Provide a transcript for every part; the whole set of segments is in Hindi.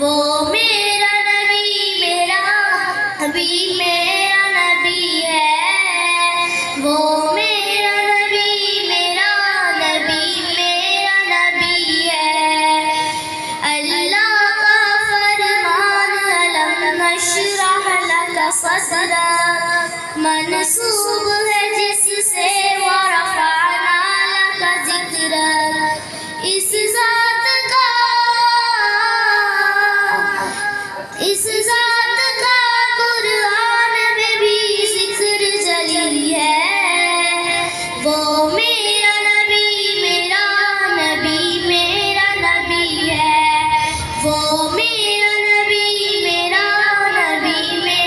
वो मेरा नबी मेरा हबीब मेरा नबी है। वो मेरा नबी मेरा नबी है। अल्लाह का फरमान अलम नशरह लक सदरक मंसूब है जिससे व रफ़अना लक ज़िक्रक। इस ज़ात का कुरान में भी जिक्र जली है। वो मेरा नबी मेरा नबी है। वो मेरा नबी मेरा नबी है।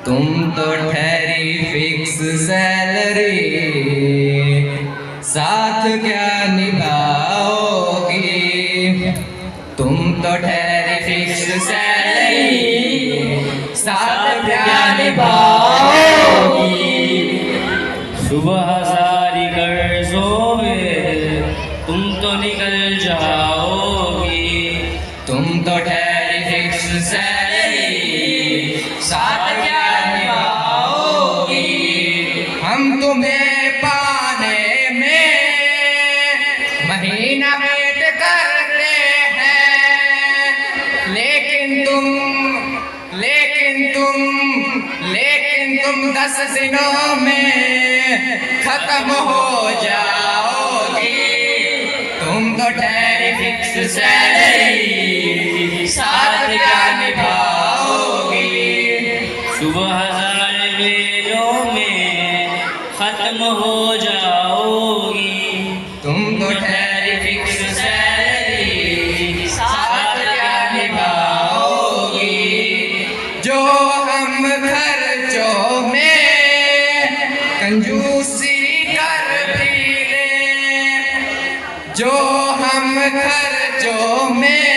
तुम तो ठहरी फिक्स सैलरी, साथ क्या निभाओगी। तुम तो ठहरी फिक्स सैलरी, साथ क्या निभाओगी। सुबह सारी कर्जों में तुम तो निकल जाओगी। तुम तो ठहरी फिक्स सैलरी, साथ क्या निभाओगी। हम तुम्हें पाने में महीना वेट करते हैं, लेकिन तुम 10 दिनों में खत्म हो जाओगी। तुम तो ठहरी फिक्स सैलरी, साथ क्या निभाओगी। सुबह सारे वेलों में खत्म हो जाओगी। तुम तो ठहरी फिक्स सैलरी, साथ क्या निभाओगी। जो हम खर्चों में कंजूसी कर भी लें, जो हम खर्चों में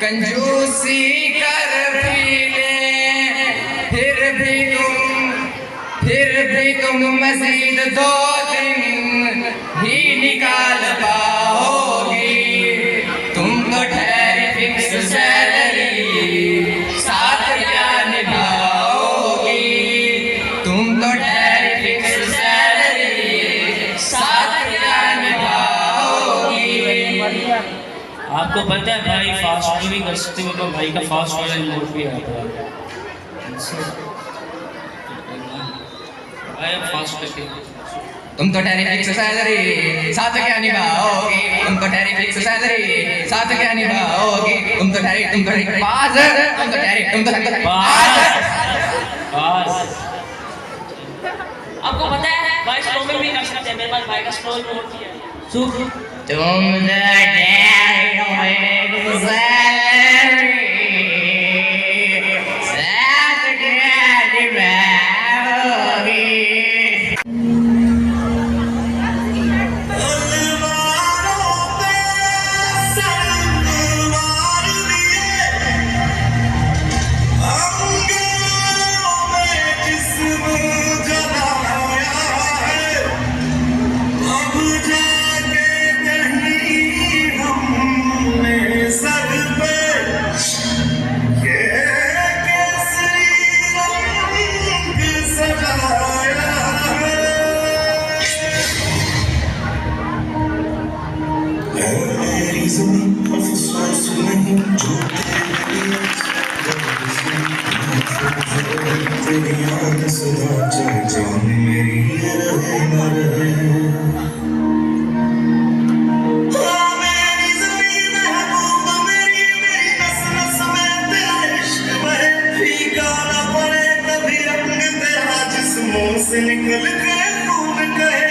कंजूसी कर भी लें, फिर भी तुम मज़ीद 2 दिन ही निकाल पाओगी। तुम तो ठहरी फिक्स सैलरी, साथ क्या निभाओगी। तुम तो ठहरी फिक्स सैलरी, साथ क्या निभाओगी। आपको पता है भाई फास्ट भी कर सकते हो, तो भाई का फास्ट वाला इमोट भी आता है भाई, फास्ट करके। तुम तो टैरिफ फिक्स सैलरी साथ क्या निभाओगे, तुम तो टैरिफ फिक्स सैलरी साथ क्या निभाओगे, तुम तो टैरिफ पास, तुम तो टैरिफ पास। आपको पता है भाई स्लो में भी कर सकते हैं, मेरे पास भाई का स्लो मोड भी है। तुम तो टैरिफ सैलरी साथ क्या निभाओगे। से निकल गए खून गए।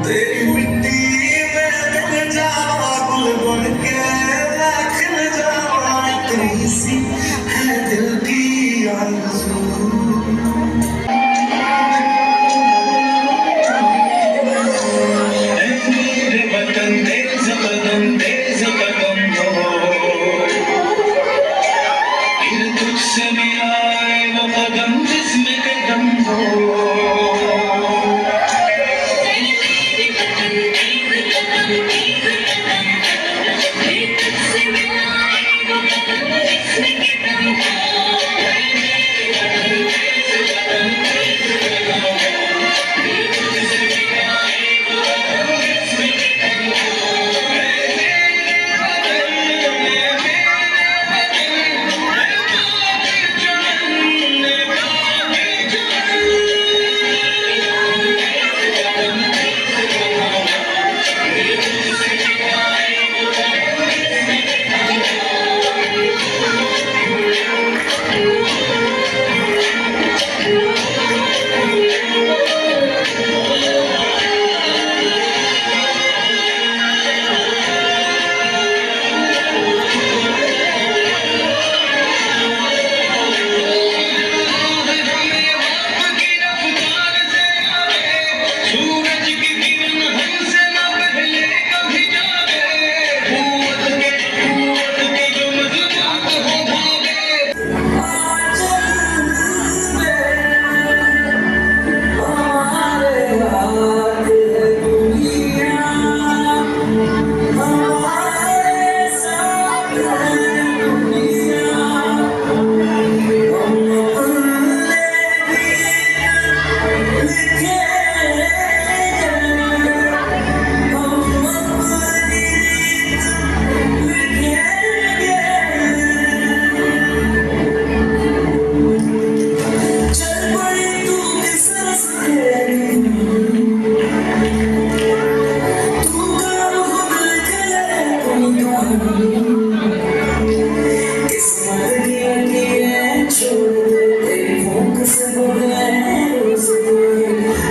तेरी मिट्टी में डूब जावा, गुल बन के मैं खिल जावा, इतनी सी है दिल की आरज़ू।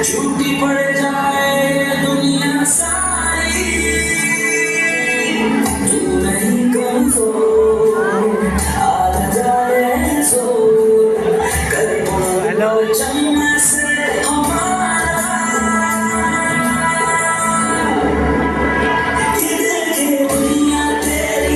छुट्टी पड़ जाए दुनिया सारी, तू नहीं कमजोर आ जाए सो कर चम्मा से हमारा ये देखे दुनिया तेरी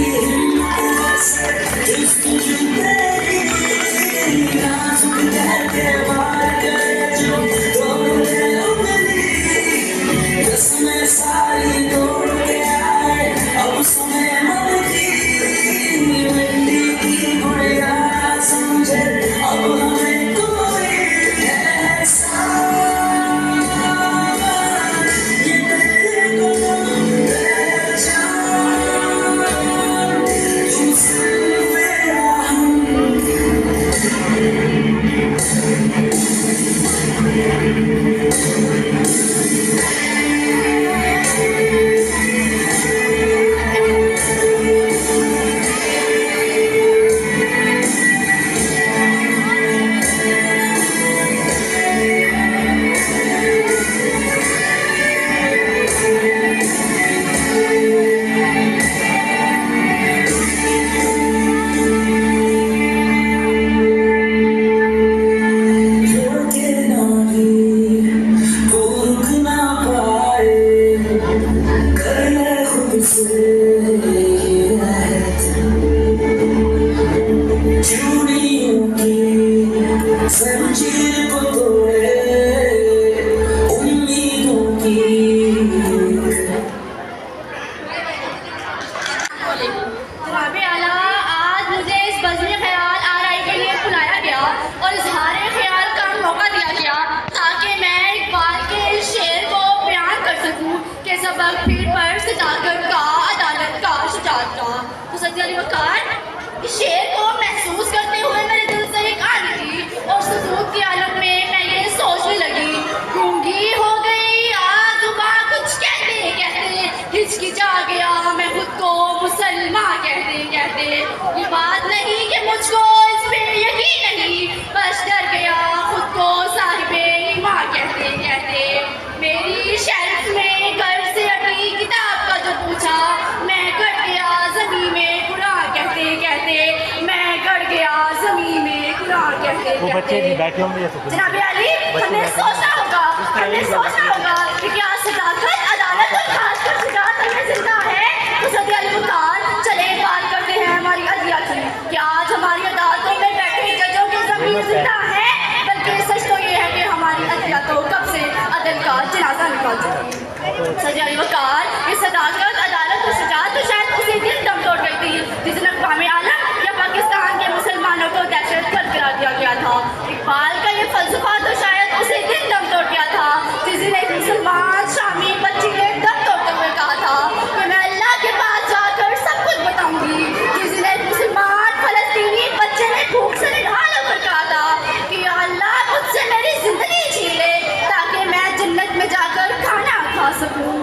सदी अली वकार, इस शेर को महसूस करते हुए मेरे दिल से एक आनी थी और सुकून के आलम में मैं ये सोचने लगी, गूंगी हो गई आजुबा कुछ कहते कहते, हिचकिचा गया मैं खुद को मुसलमान कहते कहते। ये बात नहीं कि मुझको इस पे यकीन नहीं, बस डर गया खुद को साहिबे ईमान कहते कहते। मेरी शेल्फ में घर से अटी किताब का जो पूछा, मैं गड़ गया जमीन में कुरान कहते कहते, मैं गड़ गया जमीन में कुरान कहते वो बच्चे कहते। नहीं बैठे होंगे जैसे जनाबे अली, हमने सोचा होगा कि क्या सदाकत अदालत और खासकर शुजाअत हमें जिंदा है। तो सदी अली वकार, चले बात करते हैं हमारी अदलिया की। क्या आज हमारी अदालतों में बैठे जजों की ज़मीन जिंदा है? बल्कि सच तो ये है कि हमारी अदलिया तो कब से अदल का जनाजा निकाल चुकी है। सदी अली वकार, ये सदाकत अदालत और शुजाअत तो शायद उसी दिन दम तोड़ गई थी जिस दिन अक़वाम आलम या पाकिस्तान के मुसलमानों को दहशतगर्द करार दिया गया था। इकबाल का ये फलसफा तो शायद उसी दिन दम तोड़ गया था जिस दिन एक मुसलमान शामी बच्ची ने दम तोड़ते हुए कहा था कि मैं अल्लाह के पास जाकर सब कुछ बताऊंगी। जिस दिन एक मुसलमान फलस्तीनी बच्चे ने भूख से निढाल होकर कहा था कि या अल्लाह मुझसे मेरी जिंदगी छीन ले ताकि मैं जन्नत में जाकर खाना खा सकूं।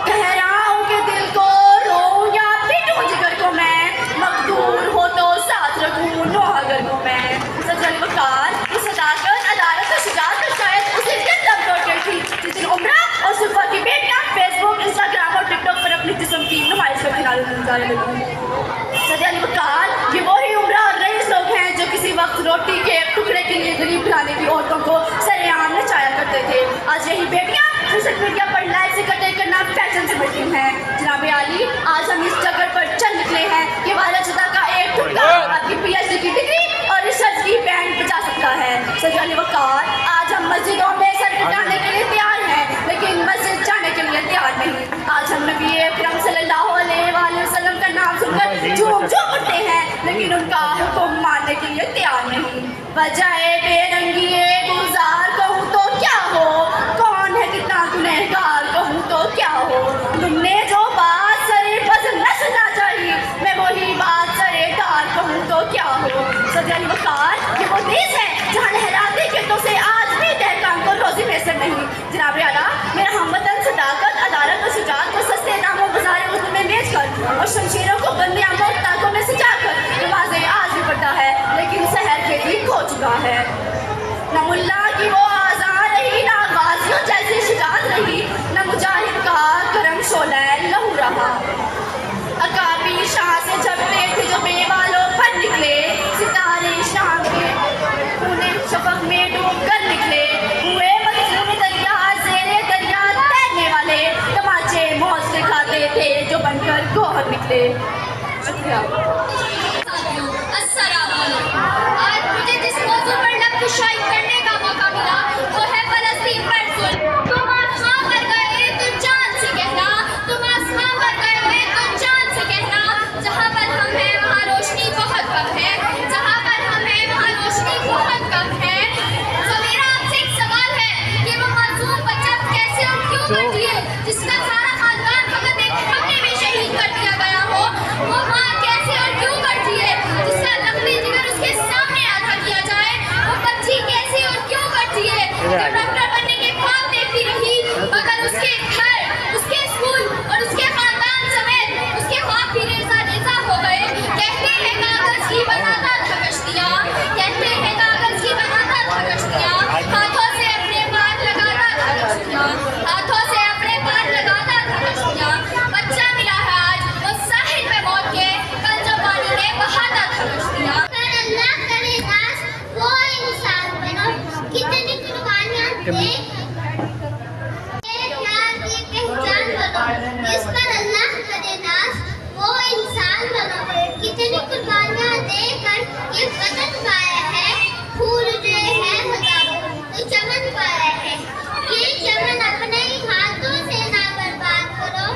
ठहराऊं के दिल को रोऊं या पीटूं जिगर को मैं, मकदूर हो तो साथ रखूं नौहागर को मैं। सदी अली वकार, ये सदाकत अदालत और शुजाअत तो शायद उसी दिन दम तोड़ गई थी जिस दिन उमरा और सुल्फा की बेटियां फेसबुक, इंस्टाग्राम और टिकटॉक पर अपनी जिस्म की नुमाइश करने लगी। सदी अली वकार, ये वही उमरा और रईस लोग हैं जो किसी वक्त रोटी के एक टुकड़े के लिए गरीब घराने की औरतों को सरेआम नचाया करते थे। आज यही बेटियां सोशल मीडिया पर लाइफ से कटे करना फैशन समझती हैं। जनाबे आली, आज हम इस जगह पर चल निकले हैं कि वालदा का एक टुकड़ा आपकी PhD की डिग्री और रिसर्च की बैंड बजा सकता है। सदी अली वकार, आज हम मस्जिदों में सर कटाने के लिए तैयार हैं लेकिन मस्जिद जाने के लिए तैयार नहीं। आज हम नबी अकरम सल्लल्लाहु अलैहि वसल्लम का नाम सुनकर झूम झूम उठते हैं लेकिन उनका हुक्म मानने के लिए तैयार नहीं। वजह बेरंगी गुजार कहूँ तो क्या हो, कौन है कितना गुनहगार कहूँ तो क्या हो। तुमने जो बात सरे पसंद न सुनना चाहिए, मैं वही बात सरे दार कहूँ तो क्या हो। सदी अली वकार, ये वो देश है जहाँ लहराते खेतों से आज भी दहकान को रोजी मैसर नहीं। जनाब आला, मेरा हमवतन सदाकत अदालत और शुजाअत को सस्ते दामों बाजार उर्दू में बेचकर और शमशीरों को गंदे आमों और ताकों में सिंचाकर नमाज़ें आज भी पढ़ता है लेकिन शहर के भी खो चुका है। न मुल्ला की वो आज़ाद रही, ना गाजियों जैसी शुजाअत रही, न मुजाहिद का करम शोला लहू रहा। अकाबी शाह से झपटे थे जो बेवालों पर निकले, सितारे शाम के पूने शफक में डूब कर निकले। हुए मदफून दरिया ज़ेरे दरिया तैरने वाले, तमाचे मौज से खाते थे जो बनकर गोहर निकले। शुक्रिया। आज मुझे जिस मौजूद पर लफ्ज़-ए-शायरी करने का मौका मिला वो है फ़लस्तीन पर जुल्म। तुम आसमां पर गए तो चाँद से कहना, तुम आसमां पर गए तो चाँद से कहना, जहाँ पर हम हैं वहाँ रोशनी बहुत कम है, जहाँ पर हम हैं वहाँ रोशनी बहुत कम है। तो मेरा आपसे एक सवाल है कि वो मासूम बच्चा कैसे और क्यों कर दिए जिसका सारा खानदान फकत एक हमले में शहीद कर दिया गया हो, वो माँ कैसे और क्यों करती है जिसका लफ्ज़ जिगर उसके सामने आधा किया जाए, वो बच्ची कैसे और क्यों करती है जो डॉक्टर बनने के ख्वाब देखती रही मगर उसके घर, उसके स्कूल और उसके खानदान समेत उसके ख्वाब भी रेजा रेजा हो गए। कहते हैं कागज की बनाता था कश्तियाँ, कहते हैं कागज की बनाता था कश्तियाँ, हाथों से अपने पार लगाता था कश्तियाँ, हाथों से अपने पार लगाता था कश्तियाँ। बच्चा मिला है आज वो साहिल पे मौत के, कल जब पानी में बहाता था कश्तियाँ। अल्लाह करे दास वो इंसान बनो, कितनी कुर्बानियां दे प्यार की पहचान बनो। इस पर अल्लाह करे दास वो इंसान बनो, कितनी कुर्बानियां देकर ये वतन पाया है। फूल जो है हजारों तो चमन पाया है, ये चमन अपने ही हाथों से ना बर्बाद करो,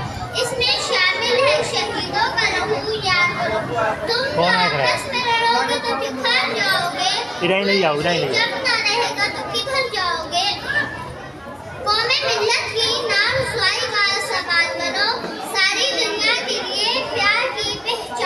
इसमें शामिल है शहीदों का लहू याद करो। तुम जो आपस में लड़ोगे तो बिखर जाओगे, इधर नहीं जाओ, इधर नहीं जाओ। जब ना रहेगा तो किधर जाओगे। कौमे मिल्लत की नाम रुसवाई का सवाल बनो, सारी दुनिया के लिए प्यार की पहचान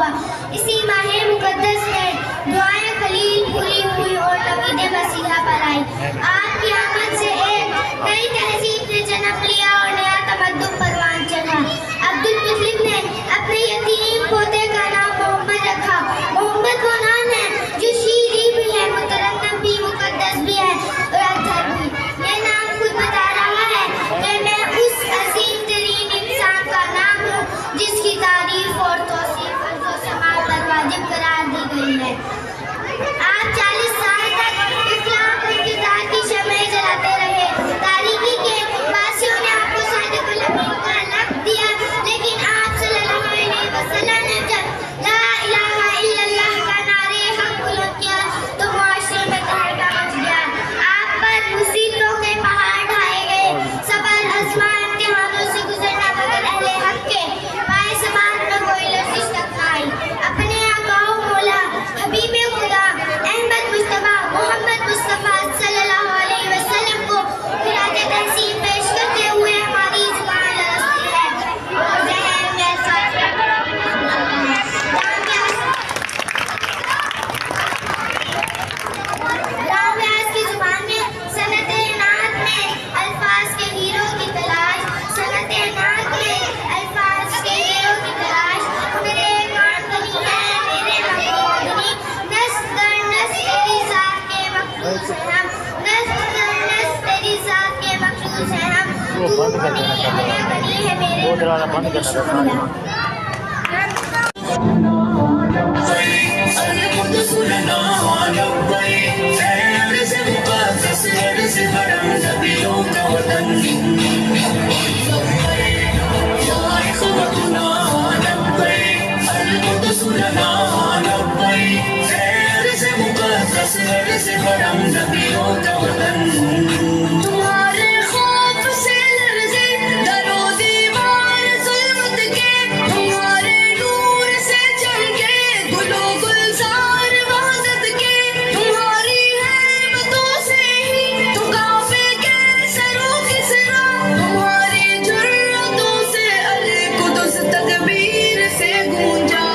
हुआ। इसी माह मुकद्दस में दुआएं खलील पूरी हुई और नबी मसीहा पर आई। आपकी आमद से एक नई तहजीब ने जन्म लिया और नया तमद्दुन परवान चढ़ा। अब्दुल मुत्तलिब ने अपने यतीम पोते का नाम मोहम्मद रखा। मोहम्मद वो नाम है जो शीरी भी है, मुतरन्नम भी, मुकद्दस भी है और अतहर भी। ये नाम खुद बता रहा है कि मैं उस अजीम तरीन इंसान का नाम हूँ जिसकी तारीफ और तौसीफ फर्ज़ व समा पर वाजिब करार दी गई है। आप 40 साल तक इस्लाम और किताब की शमएं जलाते रहे। तारीकी के वासियों ने आपको सादिकुल अमीन का लक़ब दिया, लेकिन आप सल्लल्लाहु अलैहि वसल्लम ने जब ला इलाहा इल्लल्लाह का नारे हक बुलंद किया तो मुआशरे में तहलका मच गया। आप पर मुसीबतों के पहाड़ ढाए गए। सबर, अज़्मा, इम्तिहानों से गुजरना मगर अहले हक के पाए समात में कोई लर्ज़िश तक न आई। अपने आका मौला हबीबे खुदा अहमद मुस्तफ़ा मोहम्मद मुस्तफ़ा सल्लल्लाहु अलैहि वसल्लम को खिराज तहसीन पेश करते हुए हमारी ज़ुबान लरज़ती है और ज़हन में रामव्यास की ज़ुबान में सनत नात में अल्फाज के हीरो की तलाश, सनत नात में अल्फाज के हीरो की तलाश। मेरे कान बनी है मेरे महबूबनी, नस्ल दर नस्ल तेरी ज़ात के मखसूस हैं हम, नस्ल दर नस्ल तेरी ज़ात के मखसूस हैं हम। वो बंद कर देना, बनी है मेरे वो दरवाज़ा बंद कर देना। तुम्हारे खौफ से लर्ज़े दरो दीवार ज़ुल्मत के, तुम्हारे नूर से चमके गुलो गुलजार वहदत के, तुम्हारी हैबतों से ही तो काफ़े के सरों की सरा, तुम्हारी जुर्रतों से अल कुदस तकबीर से गूंजा।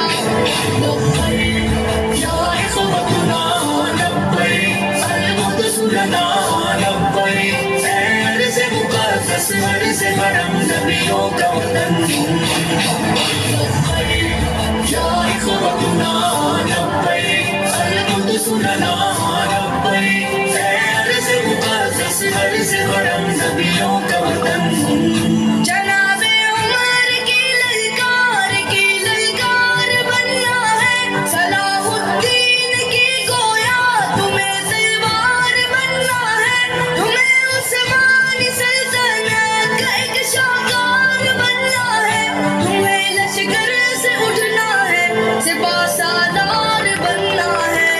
जनाबे उमर की ललकार बनना है, सलाहुद्दीन की गोया तुम्हें तलवार बनना है, तुम्हें उस्मानी सल्तनत का एक शाहकार बनना है, तुम्हें लश्कर से उठना है, सिपा सालार बनना है।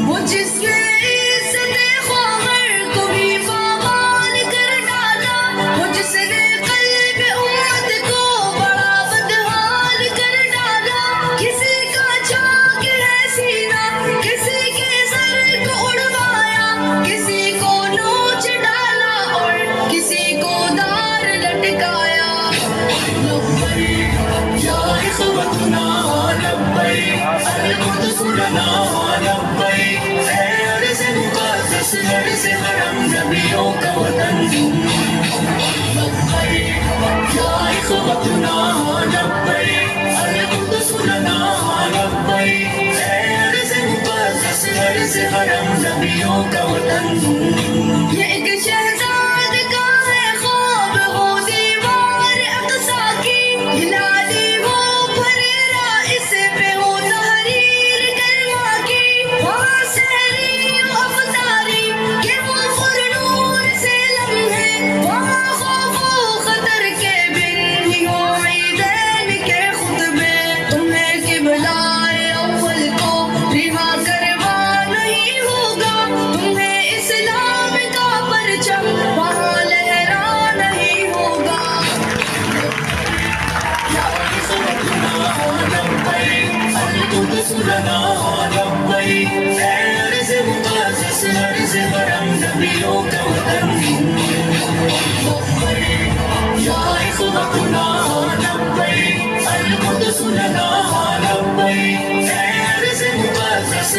वो जिसने इज़्ज़त ख्वाहर को भी पामाल कर डाला, वो जिसने क़ल्ब उम्मत को बड़ा बदहाल कर डाला। किसी का चाक है सीना, किसी के सर को उड़वाया, किसी को नोच डाला और किसी को दार लटकाया। ये एक शहजाद का है ख्वाब, वो दीवार अक़सा की, हिलाली वो फरेरा इस पे हो तहरीर कलमा की। वहाँ सहरी अफ़तारी के वो खुरनूर से लम्हे, वहाँ खौफ़ो ख़तर के बिन ही हो ईदैन के खुतबे। तुम्हें किबलाए अव्वल को रिहा करवा नहीं होगा, तुम्हें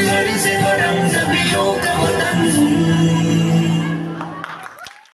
घर से